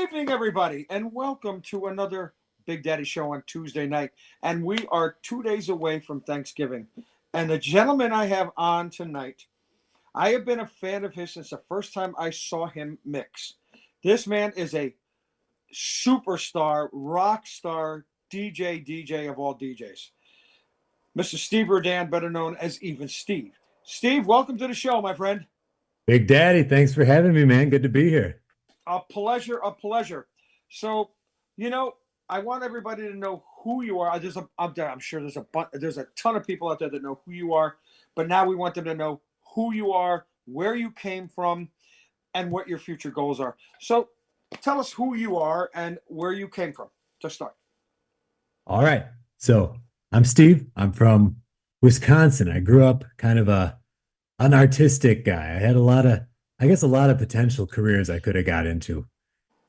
evening, everybody, and welcome to another Big Daddy Show on Tuesday night. And we are 2 days away from Thanksgiving. And the gentleman I have on tonight, I have been a fan of his since the first time I saw him mix. This man is a superstar, rock star, DJ of all DJs. Mr. Steve Rodan, better known as Even Steve. Steve, welcome to the show, my friend. Big Daddy, thanks for having me, man. Good to be here. A pleasure, a pleasure. So, I want everybody to know who you are. I'm sure there's a ton of people out there that know who you are, but now we want them to know who you are, where you came from, and what your future goals are. So, tell us who you are and where you came from to start. All right. So, I'm Steve. I'm from Wisconsin. I grew up kind of an artistic guy. I had a lot of potential careers I could have got into.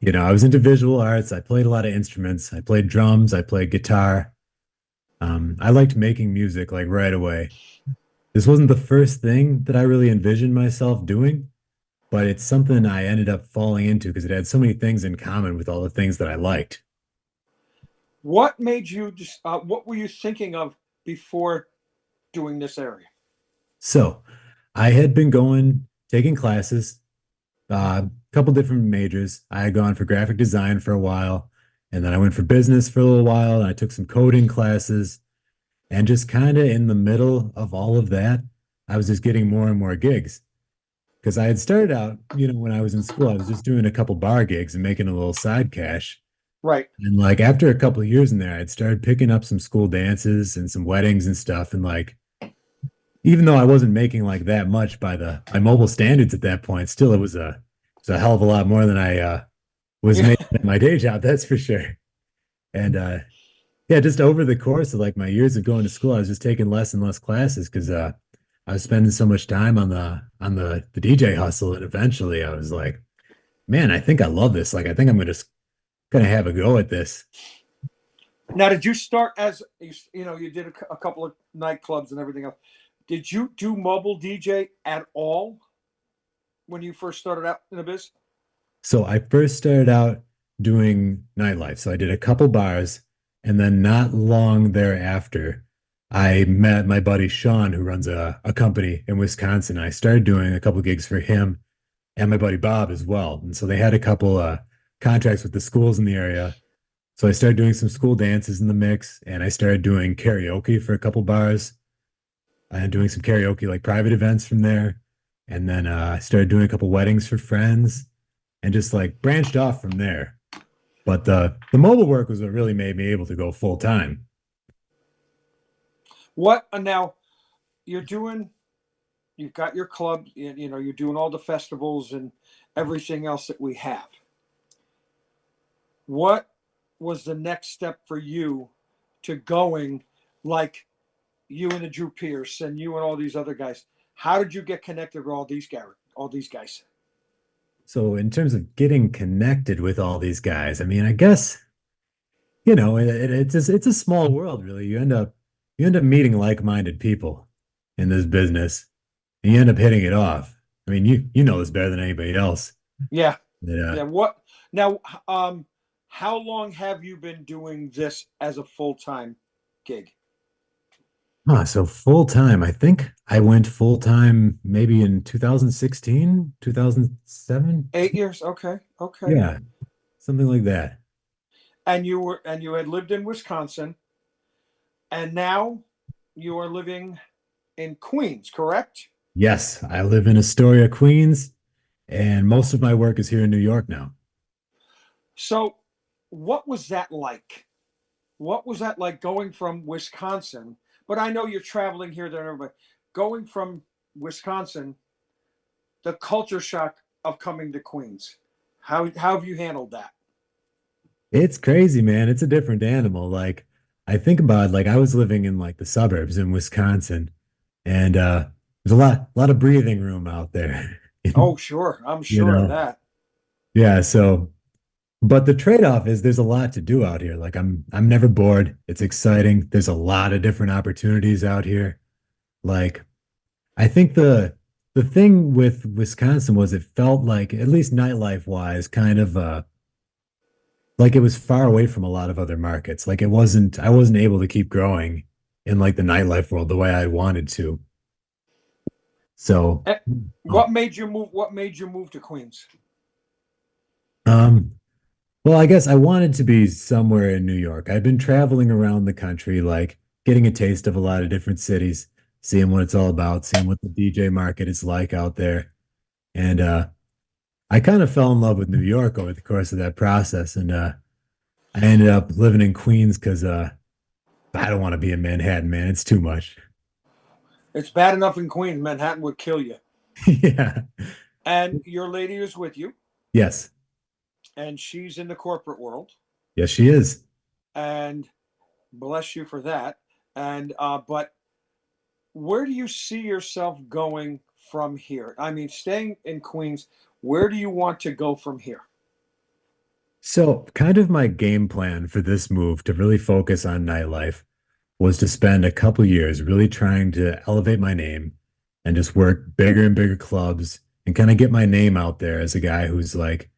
I was into visual arts. I played a lot of instruments. I played drums. I played guitar. I liked making music like right away. This wasn't the first thing that I really envisioned myself doing, but it's something I ended up falling into because it had so many things in common with all the things that I liked. What made you just? What were you thinking of before doing this area? So I had been taking classes, a couple different majors. I had gone for graphic design for a while, and then I went for business for a little while, and I took some coding classes. And just kind of in the middle of all of that, I was just getting more and more gigs. Because I had started out, when I was in school, I was just doing a couple bar gigs and making a little side cash. Right. And like after a couple of years in there, I'd started picking up some school dances and some weddings and stuff. And like, even though I wasn't making like that much by my mobile standards at that point, still it was a hell of a lot more than I was making at my day job, that's for sure. And yeah, just over the course of like my years of going to school, I was just taking less and less classes because I was spending so much time on the DJ hustle, and eventually I was like, man, I think I love this. Like I think I'm gonna have a go at this. Now, did you start as you did a couple of nightclubs and everything else? Did you do mobile DJ at all when you first started out in the biz? So I first started out doing nightlife. So I did a couple bars, and then not long thereafter, I met my buddy Sean, who runs a company in Wisconsin. I started doing a couple gigs for him and my buddy Bob as well. And so they had a couple contracts with the schools in the area. So I started doing some school dances in the mix, and I started doing karaoke for a couple bars and doing some karaoke, like private events from there. And then I started doing a couple weddings for friends and just like branched off from there. But the mobile work was what really made me able to go full time. What now? You've got your club. You're doing all the festivals and everything else that we have. What was the next step for you to going like you and the Drew Pierce and you and all these other guys? How did you get connected with all these guys? So in terms of getting connected with all these guys, I mean, I guess, it's a small world, really. You end up meeting like-minded people in this business, and you end up hitting it off. I mean, you know this better than anybody else. Yeah. Yeah. Yeah. What now? How long have you been doing this as a full-time gig? So full time, I think I went full time maybe in 2016, 2007. 8 years. Okay. Okay. Yeah, something like that. And you had lived in Wisconsin, and now you are living in Queens, correct? Yes, I live in Astoria, Queens, and most of my work is here in New York now. So, what was that like? What was that like going from Wisconsin? But I know you're traveling here, there, and everybody. Going from Wisconsin, the culture shock of coming to Queens. How have you handled that? It's crazy, man. It's a different animal. Like I think about like I was living in like the suburbs in Wisconsin, and there's a lot of breathing room out there. Oh, sure. I'm You sure of know, that. yeah. So, but the trade-off is there's a lot to do out here. Like I'm never bored. It's exciting. There's a lot of different opportunities out here. Like I think the thing with Wisconsin was it felt like, at least nightlife wise, kind of like it was far away from a lot of other markets. Like I wasn't able to keep growing in like the nightlife world the way I wanted to. So, Eh, oh, What made you move? What made you move to Queens? um, well, I guess I wanted to be somewhere in New York. I've been traveling around the country, like getting a taste of a lot of different cities, seeing what it's all about, seeing what the DJ market is like out there. And I kind of fell in love with New York over the course of that process. And I ended up living in Queens because I don't want to be in Manhattan, man. It's too much. It's bad enough in Queens. Manhattan would kill you. Yeah. And your lady is with you, Yes. and she's in the corporate world. Yes, she is. And bless you for that. And but where do you see yourself going from here? I mean, staying in Queens, where do you want to go from here? So, kind of my game plan for this move to really focus on nightlife was to spend a couple years really trying to elevate my name and just work bigger and bigger clubs and kind of get my name out there as a guy who's like,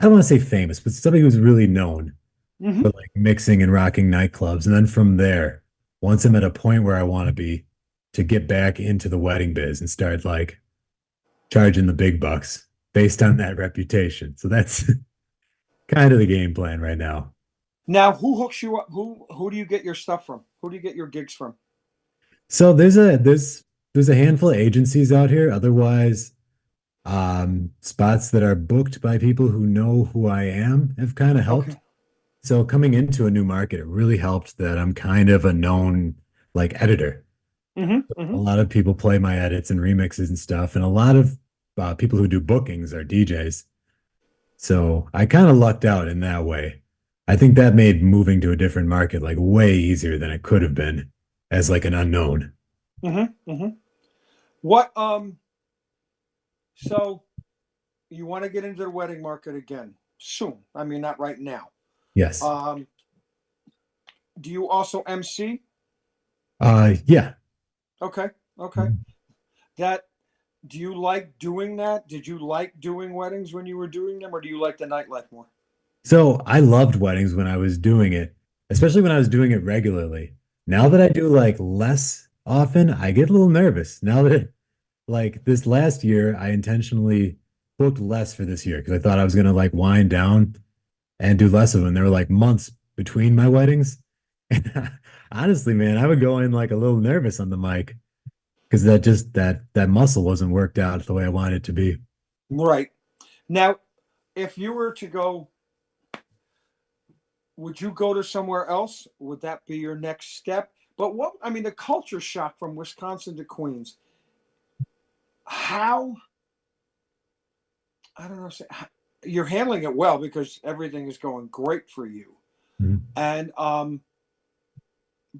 I don't want to say famous, but somebody who's really known Mm-hmm. for like mixing and rocking nightclubs. And then from there, once I'm at a point where I want to be, to get back into the wedding biz and start like charging the big bucks based on that reputation. So that's kind of the game plan right now. Now, who hooks you up? Who do you get your stuff from? Who do you get your gigs from? So there's a handful of agencies out here. Otherwise, spots that are booked by people who know who I am have kind of helped. Okay. So coming into a new market, it really helped that I'm kind of a known like editor. Mm-hmm. A Mm-hmm. lot of people play my edits and remixes and stuff, and a lot of people who do bookings are DJs. So I kind of lucked out in that way. I think that made moving to a different market like way easier than it could have been as like an unknown. Mm-hmm. Mm-hmm. What so you want to get into the wedding market again soon? I mean, not right now. Yes. Um, do you also MC? Yeah. Okay. Okay. That do you like doing that? Did you like doing weddings when you were doing them, or do you like the nightlife more? So I loved weddings when I was doing it, especially when I was doing it regularly. Now that I do like less often, I get a little nervous. Now that like this last year, I intentionally booked less for this year because I thought I was gonna like wind down and do less of them. There were like months between my weddings. And honestly, man, I would go in like a little nervous on the mic because that muscle wasn't worked out the way I wanted it to be. Right. Now, if you were to go, would you go to somewhere else? Would that be your next step? But what, I mean, the culture shock from Wisconsin to Queens, how, I don't know, you're handling it well because everything is going great for you. Mhm. And,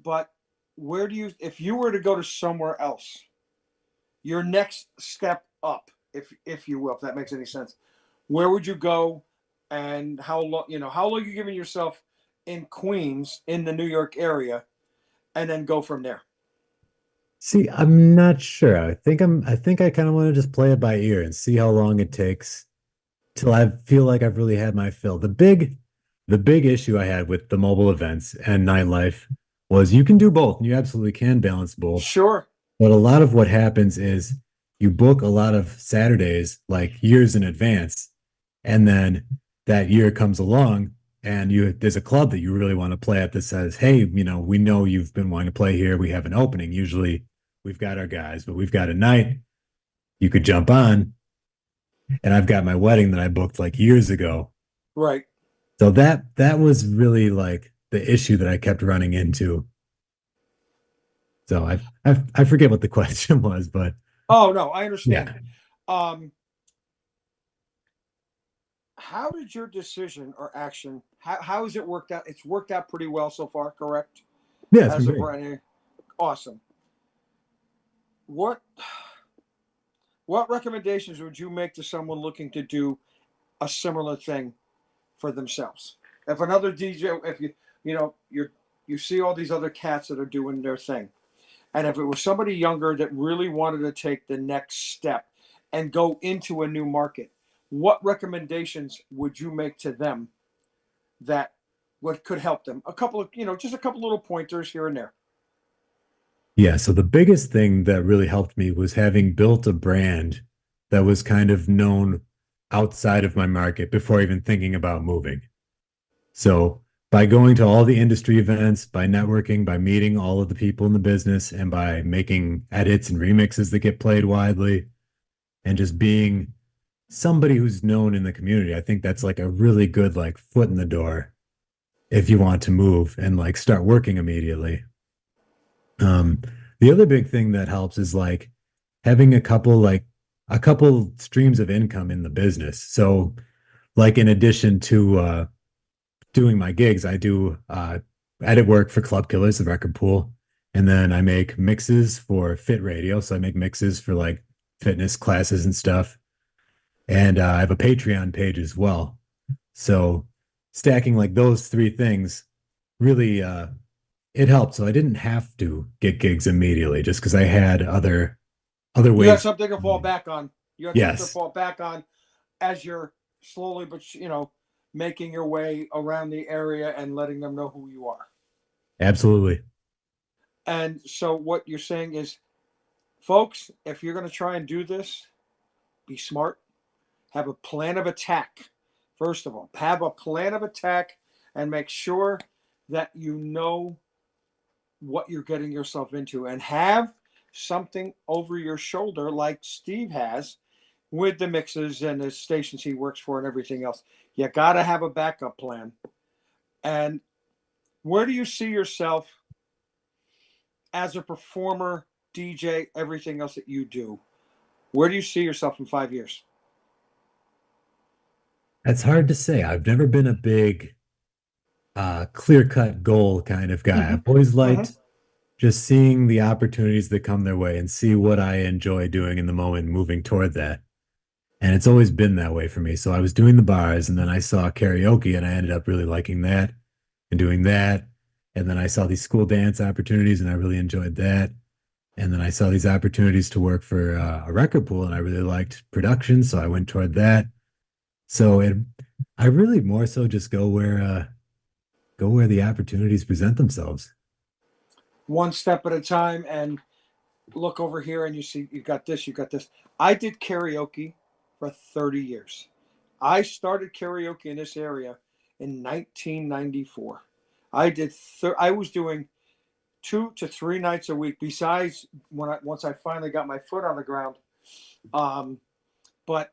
but where do you, if you were to go to somewhere else, your next step up, if you will, if that makes any sense, where would you go, and how long? You know, how long are you giving yourself in Queens, in the New York area, and then go from there? See, I'm not sure. I think I kind of want to just play it by ear and see how long it takes till I feel like I've really had my fill. The big issue I had with the mobile events and nightlife was you can do both, and you absolutely can balance both. Sure. But a lot of what happens is you book a lot of Saturdays like years in advance, and then that year comes along and you there's a club that you really want to play at that says, "Hey, you know, we know you've been wanting to play here. We have an opening. Usually we've got our guys, but we've got a night you could jump on." And I've got my wedding that I booked like years ago. Right. So that was really like the issue that I kept running into. So I forget what the question was, but Oh no, I understand. yeah. Um, how did your decision or action? How has it worked out? It's worked out pretty well so far, correct? Yeah, it's been As of great. right now, awesome. What what recommendations would you make to someone looking to do a similar thing for themselves? If another DJ, if you know you see all these other cats that are doing their thing, and if it was somebody younger that really wanted to take the next step and go into a new market, what recommendations would you make to them that what could help them? A couple of, just a couple little pointers here and there. Yeah, so the biggest thing that really helped me was having built a brand that was kind of known outside of my market before even thinking about moving. So by going to all the industry events, by networking, by meeting all of the people in the business, and by making edits and remixes that get played widely, and just being somebody who's known in the community, I think that's like a really good like foot in the door if you want to move and like start working immediately. Um, the other big thing that helps is like having a couple streams of income in the business. So like in addition to doing my gigs, I do edit work for Club Killers, the record pool, and then I make mixes for Fit Radio. So I make mixes for like fitness classes and stuff. And I have a Patreon page as well. So stacking like those three things really it helped. So I didn't have to get gigs immediately just because I had other You got ways. something to fall back on. You got something to Yes, fall back on as you're slowly, but making your way around the area and letting them know who you are. absolutely. And so what you're saying is, folks, if you're going to try and do this, be smart. Have a plan of attack. First of all, have a plan of attack and make sure that you know what you're getting yourself into, and have something over your shoulder like Steve has with the mixes and the stations he works for and everything else. You got to have a backup plan. And where do you see yourself as a performer, DJ, everything else that you do? Where do you see yourself in 5 years? That's hard to say. I've never been a big clear-cut goal kind of guy. Mm-hmm. I've always Mm-hmm. liked just seeing the opportunities that come their way and see what I enjoy doing in the moment, moving toward that. And it's always been that way for me. So I was doing the bars and then I saw karaoke and I ended up really liking that and doing that. And then I saw these school dance opportunities and I really enjoyed that. And then I saw these opportunities to work for a record pool and I really liked production. So I went toward that. So I really more so just go where the opportunities present themselves. One step at a time, and look over here and you see you got this, you got this. I did karaoke for 30 years. I started karaoke in this area in 1994. I was doing 2 to 3 nights a week besides once I finally got my foot on the ground. But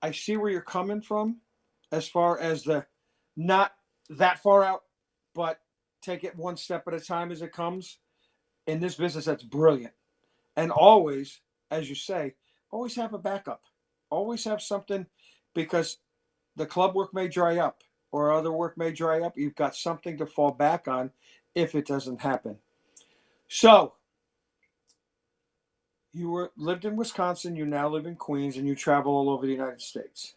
I see where you're coming from as far as the not that far out, but take it one step at a time as it comes. In this business, that's brilliant. And always, as you say, always have a backup. Always have something, because the club work may dry up or other work may dry up. You've got something to fall back on if it doesn't happen. So lived in Wisconsin, you now live in Queens, and you travel all over the United States.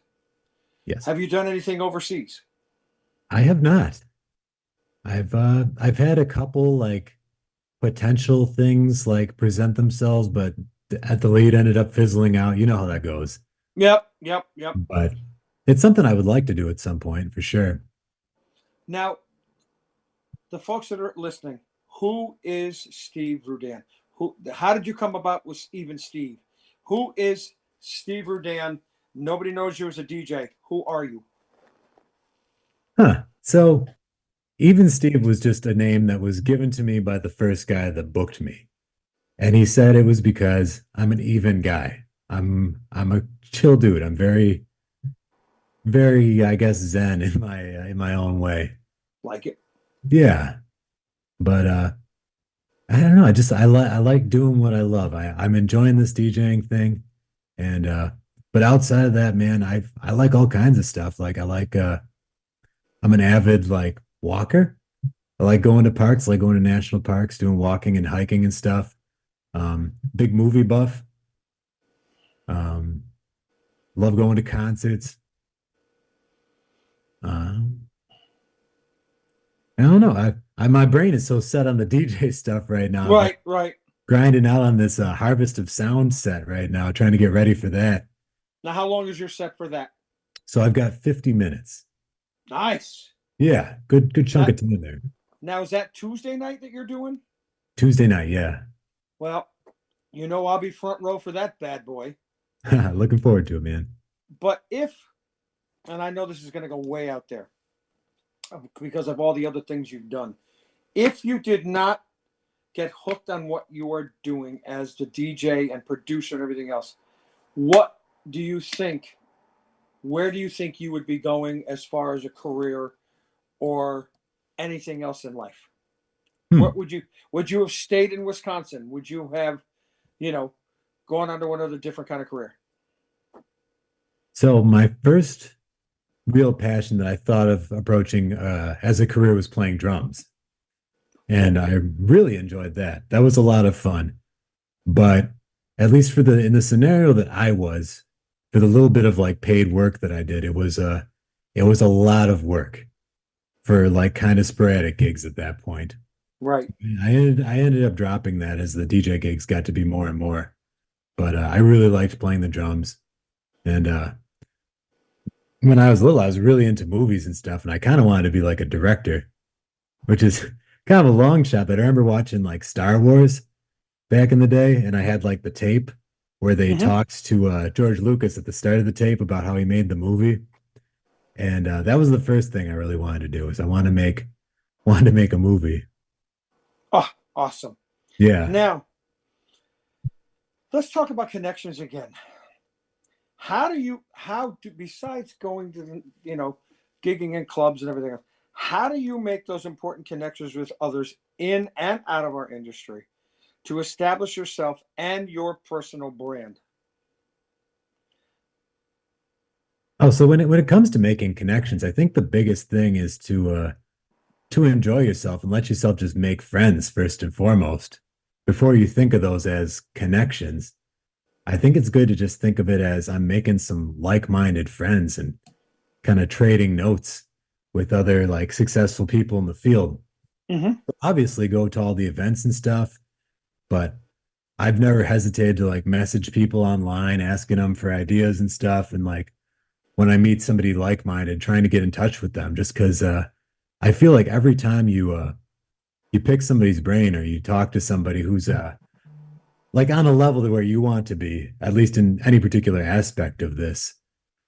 Yes. Have you done anything overseas? I have not. I've had a couple like potential things like present themselves, but at the lead ended up fizzling out. You know how that goes. Yep, yep, yep. But it's something I would like to do at some point for sure. Now, the folks that are listening, who is Steve Rudan? How did you come about with even Steve? Who is Steve Rudan? Nobody knows you as a DJ. Who are you? Huh. So even Steve was just a name that was given to me by the first guy that booked me. And he said it was because I'm an even guy. I'm a chill dude. I'm very, I guess, zen in my own way. Like it. Yeah. But I don't know. I like doing what I love. I'm enjoying this DJing thing. And but outside of that, man, I like all kinds of stuff. Like I'm an avid like walker. I like going to parks, like going to national parks, doing walking and hiking and stuff. Big movie buff. Um, love going to concerts. Um, I don't know. My brain is so set on the DJ stuff right now. I'm like Right, right. grinding out on this Harvest of Sound set right now, trying to get ready for that. Now, how long is your set for that? So I've got 50 minutes. Nice. Yeah, good chunk Now, of time there. now is that Tuesday night that you're doing? Tuesday night, yeah. Well, I'll be front row for that bad boy. Looking forward to it, man. But and I know this is going to go way out there because of all the other things you've done. If you did not get hooked on what you are doing as the DJ and producer and everything else, what do you think? Where do you think you would be going as far as a career or anything else in life? What Hmm. would you have stayed in Wisconsin? Would you have, you know, gone on to another different kind of career? So my first real passion that I thought of approaching as a career was playing drums. And I really enjoyed that. That was a lot of fun. But at least for the in the scenario that I was, for the little bit of like paid work that I did, it was a lot of work for like kind of sporadic gigs at that point. Right. I ended up dropping that as the DJ gigs got to be more and more. But I really liked playing the drums. And when I was little, I was really into movies and stuff, and I kind of wanted to be like a director, which is kind of a long shot. But I remember watching like Star Wars back in the day, and I had like the tape where they Mm-hmm. talked to George Lucas at the start of the tape about how he made the movie, and that was the first thing I really wanted to do. Is I wanted to make a movie. Oh, awesome. Yeah. Now, let's talk about connections again. Besides going to, gigging in clubs and everything else, how do you make those important connections with others in and out of our industry to establish yourself and your personal brand? Oh, so when it comes to making connections, I think the biggest thing is to enjoy yourself and let yourself just make friends first and foremost before you think of those as connections. I think it's good to just think of it as I'm making some like-minded friends and kind of trading notes with other like successful people in the field. Mm-hmm. Obviously, go to all the events and stuff, but I've never hesitated to like message people online, asking them for ideas and stuff. And like when I meet somebody like-minded, trying to get in touch with them, just because I feel like every time you pick somebody's brain or you talk to somebody who's like on a level to where you want to be, at least in any particular aspect of this,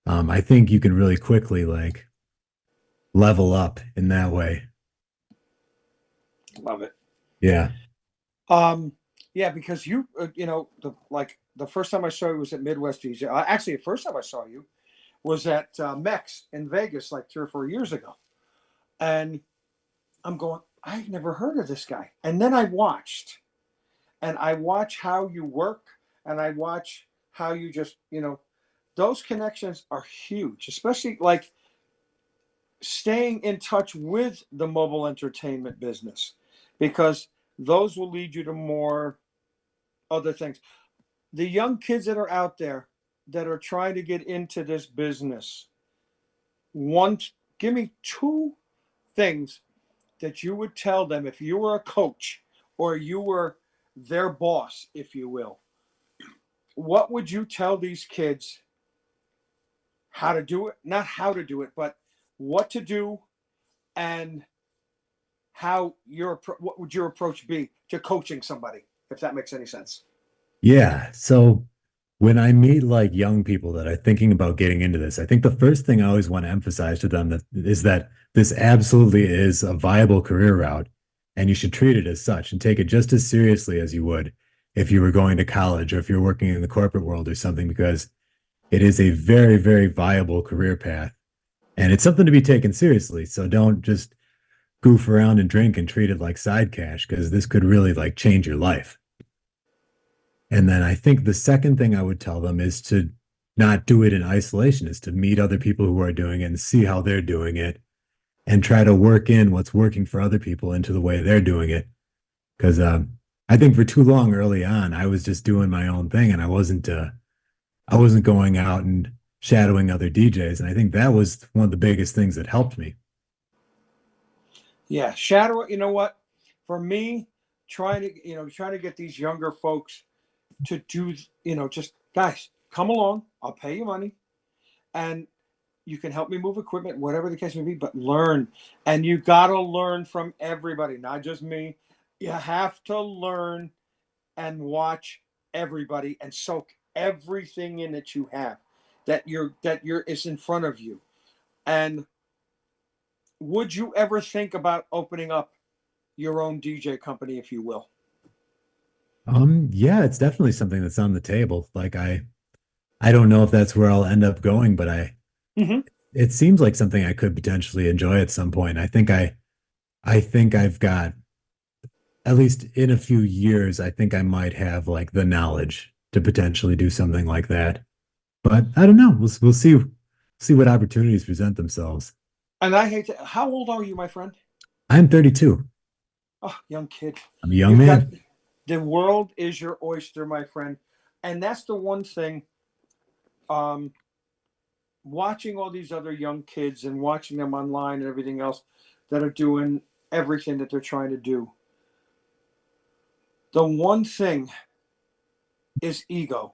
I think you can really quickly like level up in that way. Love it. Yeah. Um, yeah, because the first time I saw you was at Midwest DJ. Actually, the first time I saw you was at Mex in Vegas like 3 or 4 years ago, and I'm going, I've never heard of this guy. And then and I watch how you work, and I watch how you just, those connections are huge, especially like staying in touch with the mobile entertainment business, because those will lead you to more other things. The young kids that are out there that are trying to get into this business, one, give me two things that you would tell them if you were a coach or you were their boss, if you will. What would you tell these kids how to do it? Not how to do it, but what to do, and what would your approach be to coaching somebody, if that makes any sense? Yeah. So when I meet like young people that are thinking about getting into this, I think the first thing I always want to emphasize to them that is that this absolutely is a viable career route, and you should treat it as such and take it just as seriously as you would if you were going to college or if you're working in the corporate world or something, because it is a very, very viable career path and it's something to be taken seriously. So don't just goof around and drink and treat it like side cash, because this could really like change your life. And then I think the second thing I would tell them is to not do it in isolation, is to meet other people who are doing it and see how they're doing it and try to work in what's working for other people into the way they're doing it. Because I think for too long early on, I was just doing my own thing and I wasn't going out and shadowing other DJs. And I think that was one of the biggest things that helped me. Yeah, shadow. You know what? For me, trying to get these younger folks to do, just guys, come along. I'll pay you money, and You can help me move equipment, whatever the case may be, but learn. And you got to learn from everybody, not just me. You have to learn and watch everybody and soak everything in that you have, that you're is in front of you. And would you ever think about opening up your own DJ company, if you will? Yeah, it's definitely something that's on the table. Like I don't know if that's where I'll end up going, but Hmm. it seems like something I could potentially enjoy at some point. I think I've got, at least in a few years, I think I might have like the knowledge to potentially do something like that. But I don't know. We'll see what opportunities present themselves. And I hate to, how old are you, my friend? I'm 32. Oh, young kid. I'm a young You've got, man. the world is your oyster, my friend. And that's the one thing, um, watching all these other young kids and watching them online and everything else that are doing everything that they're trying to do. The one thing is ego.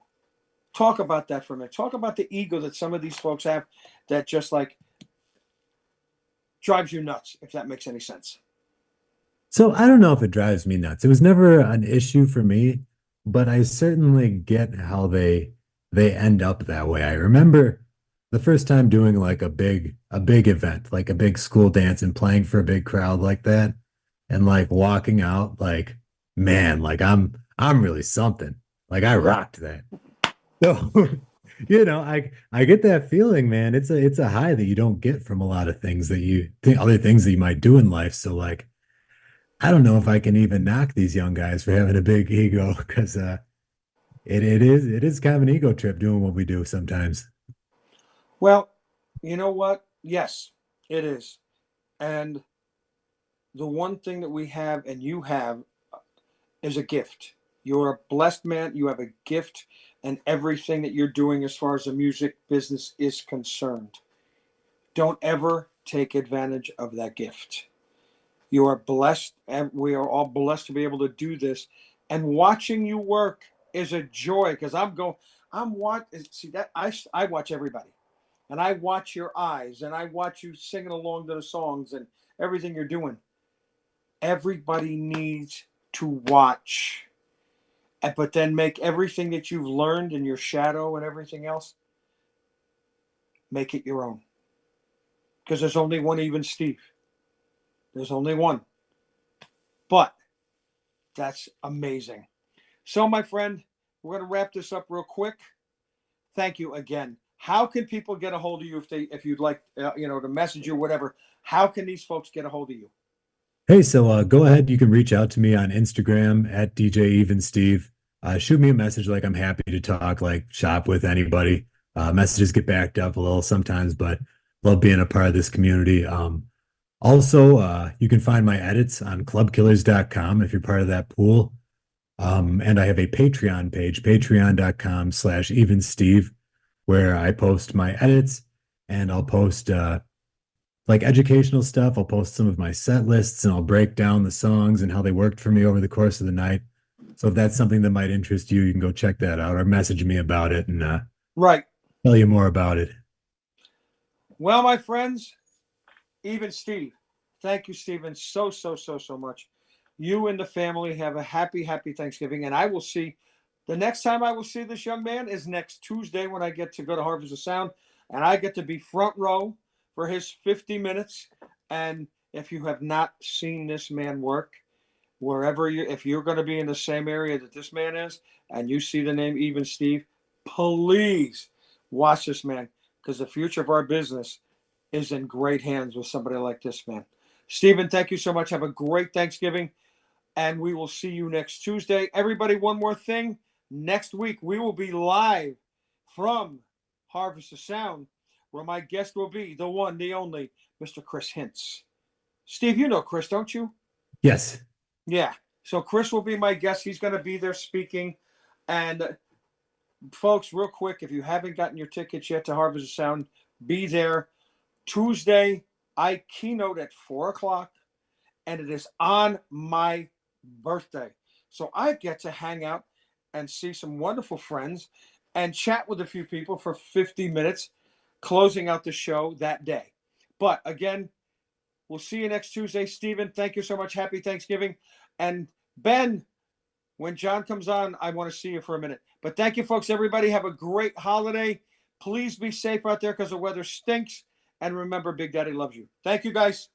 Talk about that for a minute. Talk about the ego that some of these folks have that just like drives you nuts, if that makes any sense. So I don't know if it drives me nuts. It was never an issue for me, but I certainly get how they end up that way. I remember the first time doing like a big event, like a big school dance and playing for a big crowd like that and like walking out like, man, like I'm really something. Like I rocked that. So, I get that feeling, man. It's a high that you don't get from a lot of things that you think other things that you might do in life. So like I don't know if I can even knock these young guys for having a big ego because it is kind of an ego trip doing what we do sometimes. Well, you know what? Yes, it is. And the one thing that we have and you have is a gift. You're a blessed man. You have a gift, and everything that you're doing as far as the music business is concerned. Don't ever take advantage of that gift. You are blessed, and we are all blessed to be able to do this. And watching you work is a joy because I'm what see that I watch everybody, and I watch your eyes, and I watch you singing along to the songs and everything you're doing. Everybody needs to watch, but then make everything that you've learned in your shadow and everything else, make it your own. Because there's only one even Steve. There's only one. But that's amazing. So, my friend, we're going to wrap this up real quick. Thank you again. How can people get a hold of you if you'd like, to message you, whatever? How can these folks get a hold of you? Hey, so go ahead. You can reach out to me on Instagram at DJ Even Steve. Shoot me a message. Like I'm happy to talk, like shop with anybody. Messages get backed up a little sometimes, but love being a part of this community. Also, you can find my edits on clubkillers.com if you're part of that pool. And I have a Patreon page, patreon.com/even Steve, where I post my edits and I'll post like educational stuff. I'll post some of my set lists and I'll break down the songs and how they worked for me over the course of the night. So if that's something that might interest you, you can go check that out or message me about it and Right. tell you more about it. Well, my friends, even Steve, thank you, Stephen, so, so, so, so much. You and the family have a happy, happy Thanksgiving. And I will see the next time I will see this young man is next Tuesday when I get to go to Harvest of Sound and I get to be front row for his 50 minutes. And if you have not seen this man work, wherever you, if you're going to be in the same area that this man is and you see the name Even Steve, please watch this man because the future of our business is in great hands with somebody like this man. Stephen, thank you so much. Have a great Thanksgiving, and we will see you next Tuesday. Everybody, one more thing. Next week, we will be live from Harvest of Sound, where my guest will be the one, the only, Mr. Chris Hintz. Steve, you know Chris, don't you? Yes. Yeah. So Chris will be my guest. He's going to be there speaking. And folks, real quick, if you haven't gotten your tickets yet to Harvest of Sound, be there. Tuesday, I keynote at 4 o'clock, and it is on my birthday. So I get to hang out and see some wonderful friends and chat with a few people for 50 minutes. closing out the show that day. But again, we'll see you next Tuesday. Stephen, thank you so much. Happy Thanksgiving. And Ben, when John comes on, I want to see you for a minute. But thank you, folks. Everybody have a great holiday. Please be safe out there because the weather stinks. And remember, Big Daddy loves you. Thank you, guys.